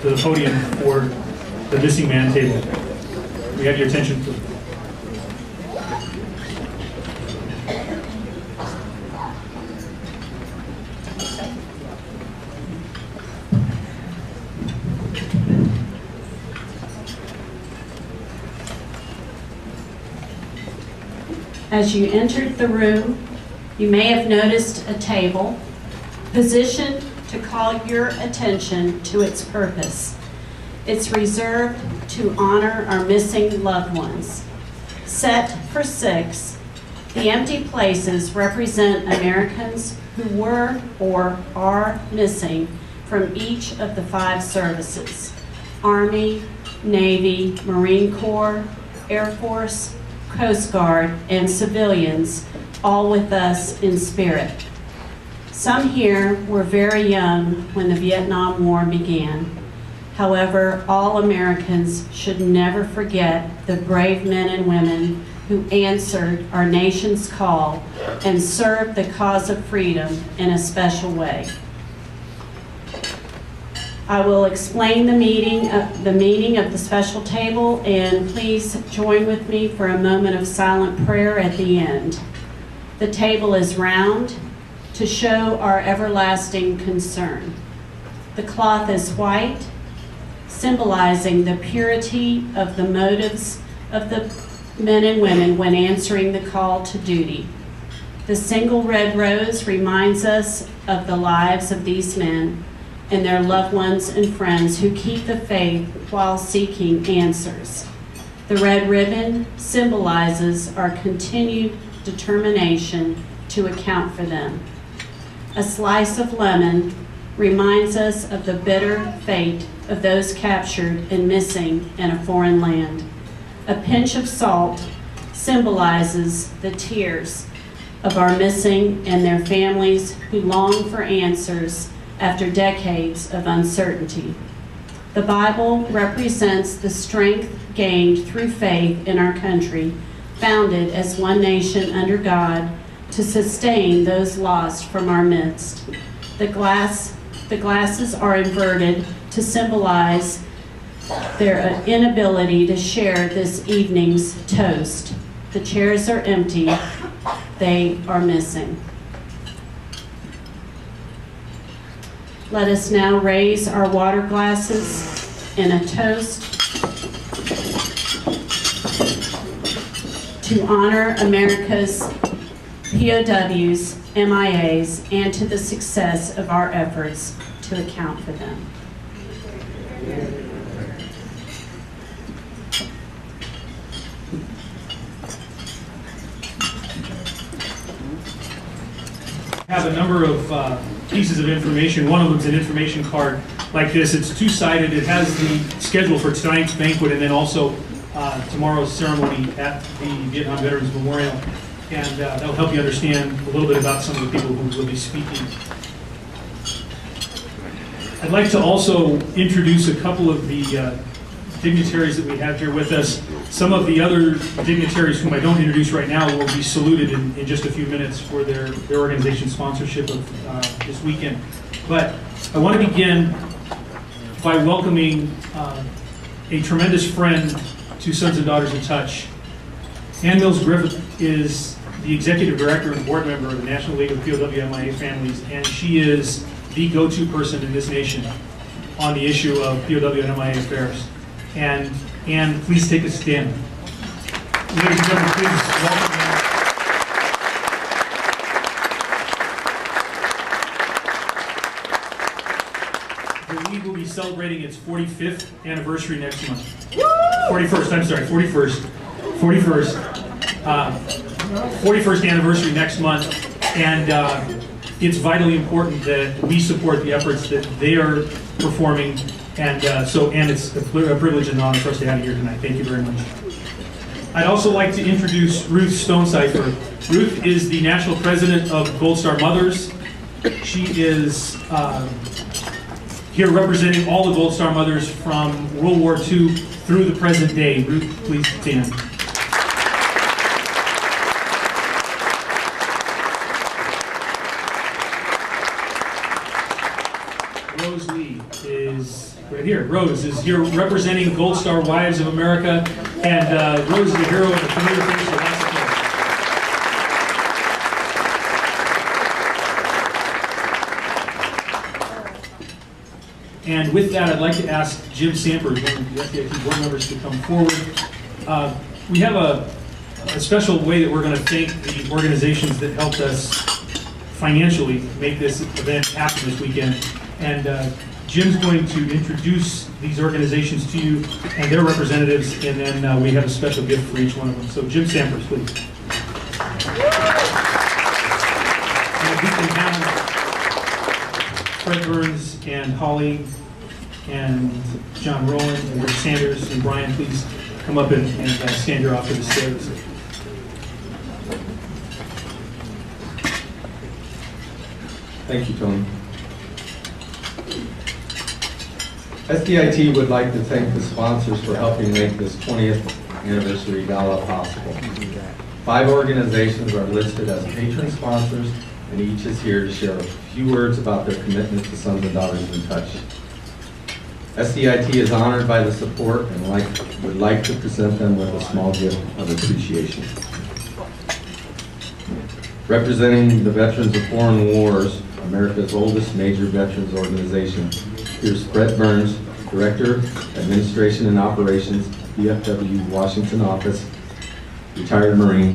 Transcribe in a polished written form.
to the podium for the Missing Man table. We have your attention, please. As you entered the room, you may have noticed a table positioned to call your attention to its purpose. It's reserved to honor our missing loved ones. Set for 6, the empty places represent Americans who were or are missing from each of the 5 services: Army, Navy, Marine Corps, Air Force, Coast Guard, and civilians, all with us in spirit. Some here were very young when the Vietnam War began. However, all Americans should never forget the brave men and women who answered our nation's call and served the cause of freedom in a special way. I will explain the meaning of the special table, and please join with me for a moment of silent prayer at the end. The table is round to show our everlasting concern. The cloth is white, symbolizing the purity of the motives of the men and women when answering the call to duty. The single red rose reminds us of the lives of these men and their loved ones and friends who keep the faith while seeking answers. The red ribbon symbolizes our continued determination to account for them. A slice of lemon reminds us of the bitter fate of those captured and missing in a foreign land. A pinch of salt symbolizes the tears of our missing and their families who long for answers after decades of uncertainty. The Bible represents the strength gained through faith in our country, founded as one nation under God to sustain those lost from our midst. The glasses are inverted to symbolize their inability to share this evening's toast. The chairs are empty. They are missing. Let us now raise our water glasses in a toast to honor America's POWs, MIAs, and to the success of our efforts to account for them. I have a number of pieces of information. One of them is an information card like this. It's two-sided. It has the schedule for tonight's banquet and then also tomorrow's ceremony at the Vietnam Veterans Memorial. And that'll help you understand a little bit about some of the people who will be speaking. I'd like to also introduce a couple of the dignitaries that we have here with us. Some of the other dignitaries whom I don't introduce right now will be saluted in just a few minutes for their organization's sponsorship of this weekend. But I want to begin by welcoming a tremendous friend to Sons and Daughters in Touch. Ann Mills Griffith is the Executive Director and Board Member of the National League of POW MIA Families, and she is the go-to person in this nation on the issue of POW and MIA affairs. And Ann, please take a stand. Ladies and gentlemen, please welcome Ann. The League will be celebrating its 45th anniversary next month. 41st, I'm sorry, 41st. 41st anniversary next month, and it's vitally important that we support the efforts that they are performing, and it's a privilege and an honor for us to have you here tonight. Thank you very much. I'd also like to introduce Ruth Stonecipher. Ruth is the National President of Gold Star Mothers. She is here representing all the Gold Star mothers from World War II through the present day. Ruth, please stand. Rose Lee is right here. Rose is here representing Gold Star Wives of America, and Rose is a hero of the career face. So lots of applause. And with that, I'd like to ask Jim Sampers, one of the SDIT board members, to come forward. We have a special way that we're going to thank the organizations that helped us financially make this event happen this weekend. And Jim's going to introduce these organizations to you and their representatives, and then we have a special gift for each one of them. So Jim Sampers, please. And if we can have Fred Burns and Holly and John Rowland and Rick Sanders and Brian, please come up and stand here off to the stairs. Thank you, Tony. SDIT would like to thank the sponsors for helping make this 20th anniversary gala possible. 5 organizations are listed as patron sponsors, and each is here to share a few words about their commitment to Sons and Daughters in Touch. SDIT is honored by the support and would like to present them with a small gift of appreciation. Representing the Veterans of Foreign Wars, America's oldest major veterans organization, here's Fred Burns, Director, Administration and Operations, VFW Washington Office, retired Marine.